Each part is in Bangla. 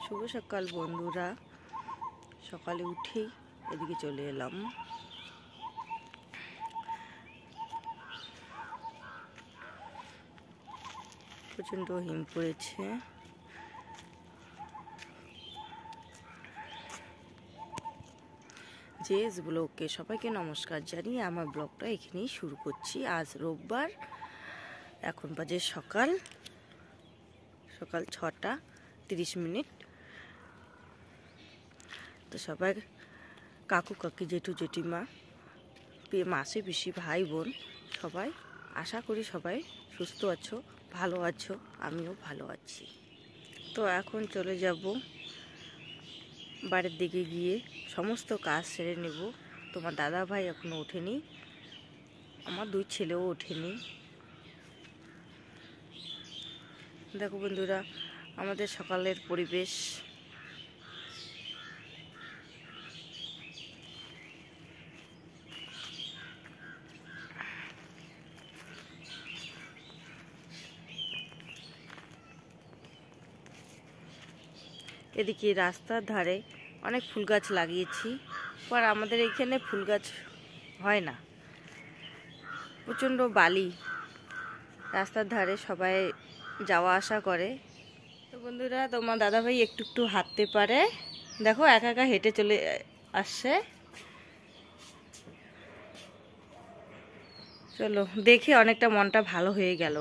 শুভ সকাল বন্ধুরা। সকালে উঠেই এদিকে চলে এলাম। প্রচণ্ড হিম পড়েছে। জেস ব্লগকে সবাইকে নমস্কার জানিয়ে আমার ব্লগটা এখানেই শুরু করছি। আজ রোববার, এখন বাজে সকাল 6টা 30 মিনিট। তো সবাই কাকু কাকি জেঠু জেঠিমা মাসি পিসি ভাই বোন সবাই আশা করি সবাই সুস্থ আছো, ভালো আছো, আমিও ভালো আছি। তো এখন চলে যাব বাড়ির দিকে, গিয়ে সমস্ত কাজ সেরে নেব। তোমার দাদা ভাই এখনো ওঠেনি, আমার 2 ছেলেও ওঠেনি। দেখো বন্ধুরা আমাদের সকালের পরিবেশ। এদিকে রাস্তার ধারে অনেক ফুল গাছ লাগিয়েছি, পর আমাদের এখানে ফুল গাছ হয় না, প্রচণ্ড বালি। রাস্তার ধারে সবাই যাওয়া আসা করে। তো বন্ধুরা তোমার দাদাভাই একটু একটু হাঁটতে পারে, দেখো একা একা হেঁটে চলে আসছে। চলো দেখে অনেকটা মনটা ভালো হয়ে গেল।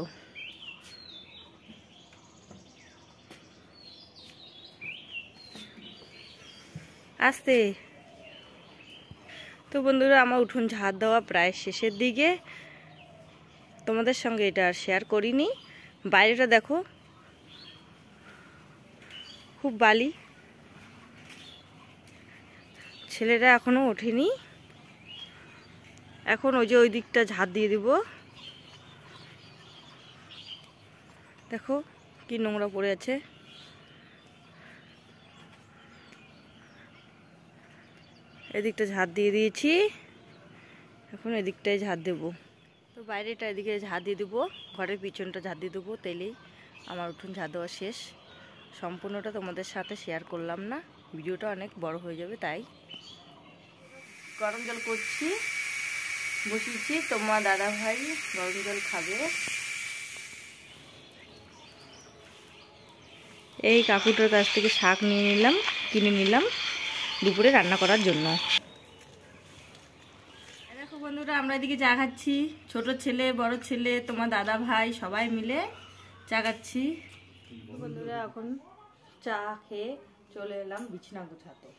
আসতে। তো বন্ধুরা আমার উঠোন ঝাড় দেওয়া প্রায় শেষের দিকে, তোমাদের সঙ্গে এটা আর শেয়ার করিনি। বাইরেটা দেখো খুব বালি, ছেলেরা এখনো ওঠেনি। এখন ওই যে ওই দিকটা ঝাড় দিয়ে দিব। দেখো কি নোংরা পড়ে আছে। এদিকটা ঝাড় দিয়ে দিয়েছি, এখন এদিকটাই ঝাড় দেব। তো বাইরেটা এদিকে ঝাড় দিয়ে দেবো, ঘরের পিছনটা ঝাড় দিয়ে দেবো, তেলেই আমার উঠোন ঝাড় দেওয়া শেষ। সম্পূর্ণটা তোমাদের সাথে শেয়ার করলাম না, ভিডিওটা অনেক বড় হয়ে যাবে, তাই গরম জল করছি, বসিয়েছি। তোমার দাদা ভাই গরম জল খাবে। এই কাকুটার কাছ থেকে শাক কিনে নিলাম দুপুরে রান্না করার জন্য। দেখো বন্ধুরা আমরা এদিকে চা খাচ্ছি, ছোট ছেলে বড় ছেলে তোমার দাদা ভাই সবাই মিলে চা খাচ্ছি। বন্ধুরা এখন চা খেয়ে চলে এলাম বিছানা গোছাতে।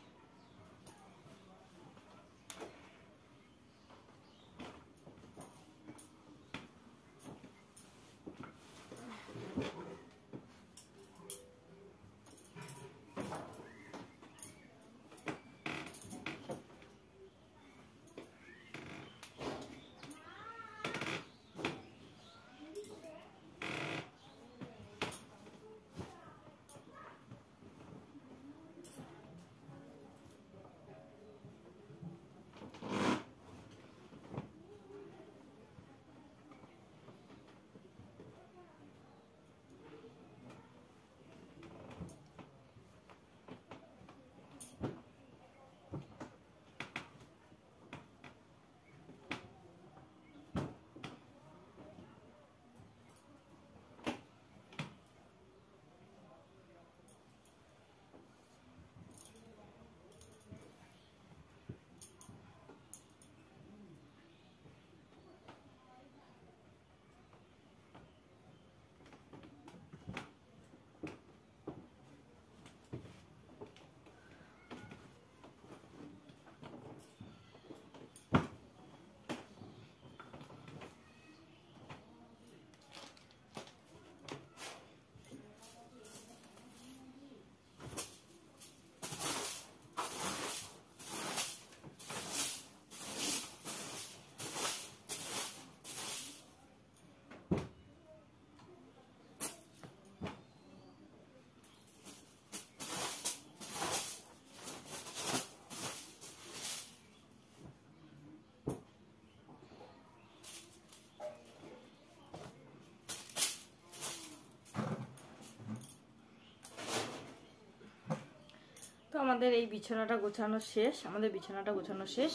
আমাদের এই বিছানাটা গোছানো শেষ, আমাদের বিছানাটা গোছানো শেষ।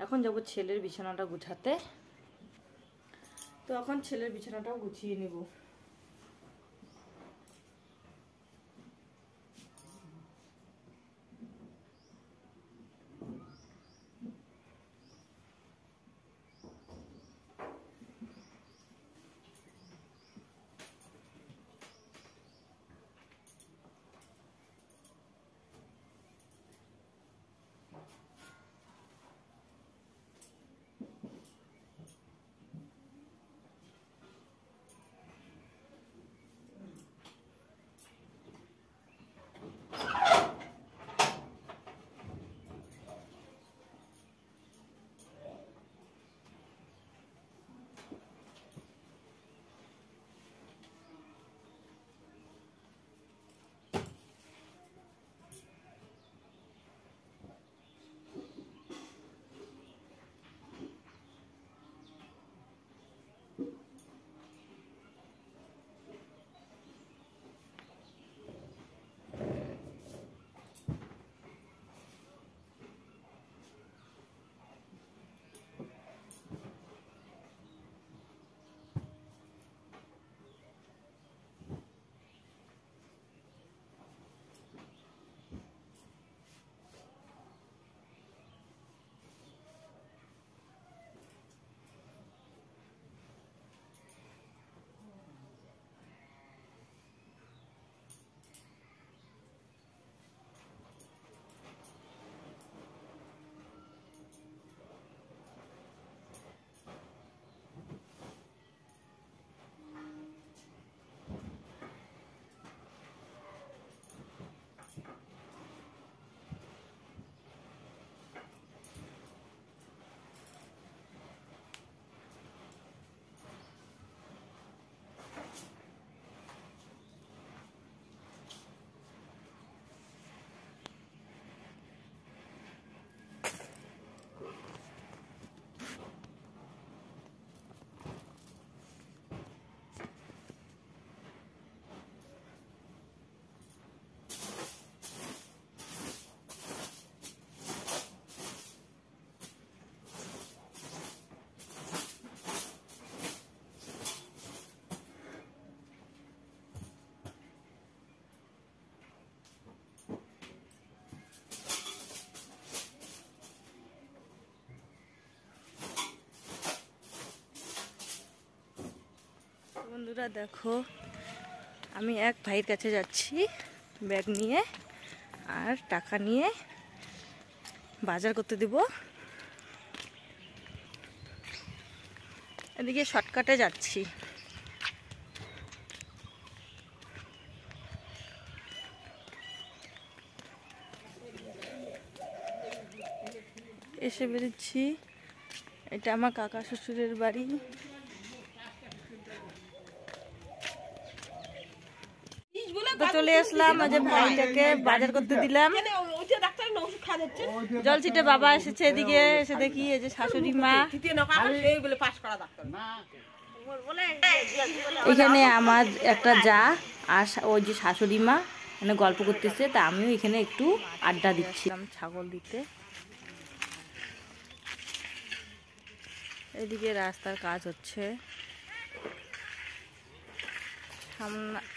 এখন যাব ছেলের বিছানাটা গুছাতে। তো এখন ছেলের বিছানাটাও গুছিয়ে নেব। বন্ধুরা দেখো, আমি এক ভাইয়ের কাছে যাচ্ছি ব্যাগ নিয়ে আর টাকা নিয়ে বাজার করতে দিব। এদিকে শর্টকাটে যাচ্ছি। এসে বেরোচ্ছি, এটা আমার কাকা শ্বশুরের বাড়ি। তো চলে আসলাম, আজ ভাইটাকে বাজার করতে দিলাম। জল ছিটে বাবা এসেছে, এদিকে এসে দেখি এই যে শাশুড়ি মা। এখানে আমার একটা যা আর ওই যে শাশুড়ি মা মানে গল্প করতেছে, তা আমিও এখানে একটু আড্ডা দিচ্ছিলাম ছাগল দিতে। এদিকে রাস্তার কাজ হচ্ছে,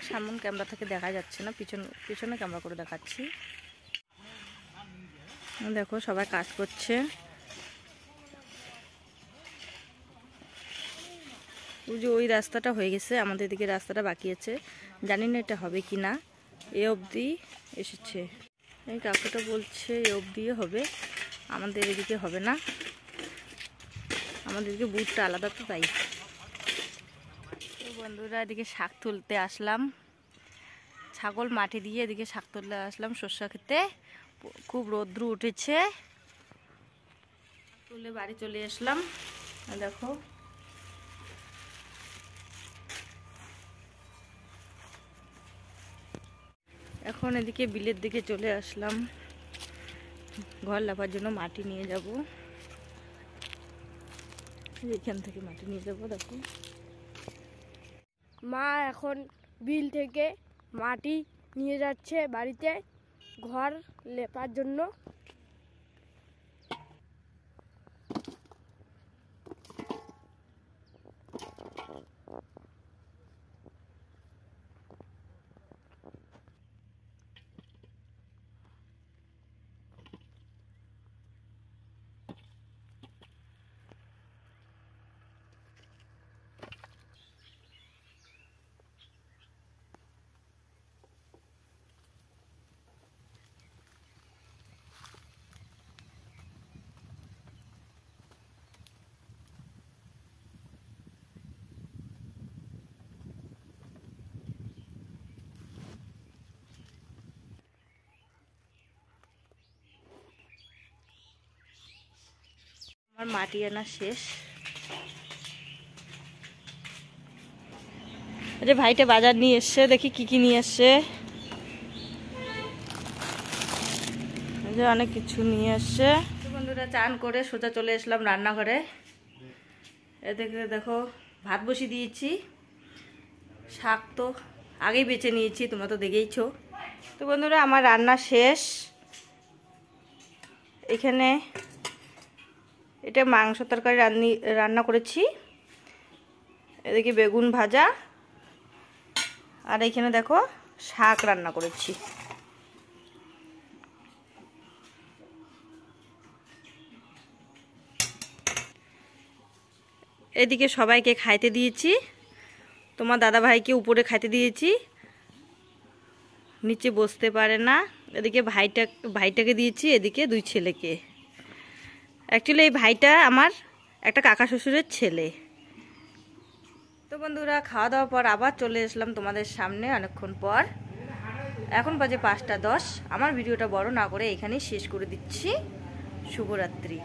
সামন ক্যামেরা থেকে দেখা যাচ্ছে না, পিছনে ক্যামেরা করে দেখাচ্ছি। দেখো সবাই কাজ করছে। ওই যে ওই রাস্তাটা হয়ে গেছে, আমাদের এদিকে রাস্তাটা বাকি আছে, জানি না এটা হবে কি না। এ অবধি এসেছে, এই কাকুটা বলছে এ অবধিও হবে, আমাদের এদিকে হবে না, আমাদের এদিকে বুটটা আলাদা তো তাই। বন্ধুরা এদিকে শাক তুলতে আসলাম, ছাগল মাটি দিয়ে এদিকে শাক তুলতে আসলাম সর্ষা খেতে। খুব রৌদ্র উঠেছে, তুলে বাড়ি চলে আসলাম। দেখো এখন এদিকে বিলের দিকে চলে আসলাম, ঘর লাগার জন্য মাটি নিয়ে যাব। এখান থেকে মাটি নিয়ে যাব। দেখো মা এখন বিল থেকে মাটি নিয়ে যাচ্ছে বাড়িতে, ঘর লেপার জন্য। আমার মাটি আনা শেষ। আরে ভাইটা বাজার নিয়ে এসছে, দেখি কি কি নিয়ে এসছে। অনেক কিছু নিয়ে এসছে। তো বন্ধুরা চান করে সোজা চলে আসলাম রান্নাঘরে। এদিকে দেখো ভাত বসিয়ে দিয়েছি, শাক তো আগেই বেছে নিয়েছি, তোমরা তো দেখেইছো। তো বন্ধুরা আমার রান্না শেষ। এখানে এটা মাংস তরকারি রান্না করেছি, এদিকে বেগুন ভাজা, আর এখানে দেখো শাক রান্না করেছি। এদিকে সবাইকে খাইতে দিয়েছি, তোমার দাদা ভাইকে উপরে খাইতে দিয়েছি, নিচে বসতে পারে না। এদিকে ভাইটাকে দিয়েছি, এদিকে দুই ছেলেকে। অ্যাকচুয়ালি এই ভাইটা আমার একটা কাকা শ্বশুরের ছেলে। তো বন্ধুরা খাওয়া দাওয়ার পর আবার চলে আসলাম তোমাদের সামনে অনেকক্ষণ পর। এখন বাজে 5টা 10। আমার ভিডিওটা বড় না করে এখানেই শেষ করে দিচ্ছি। শুভরাত্রি।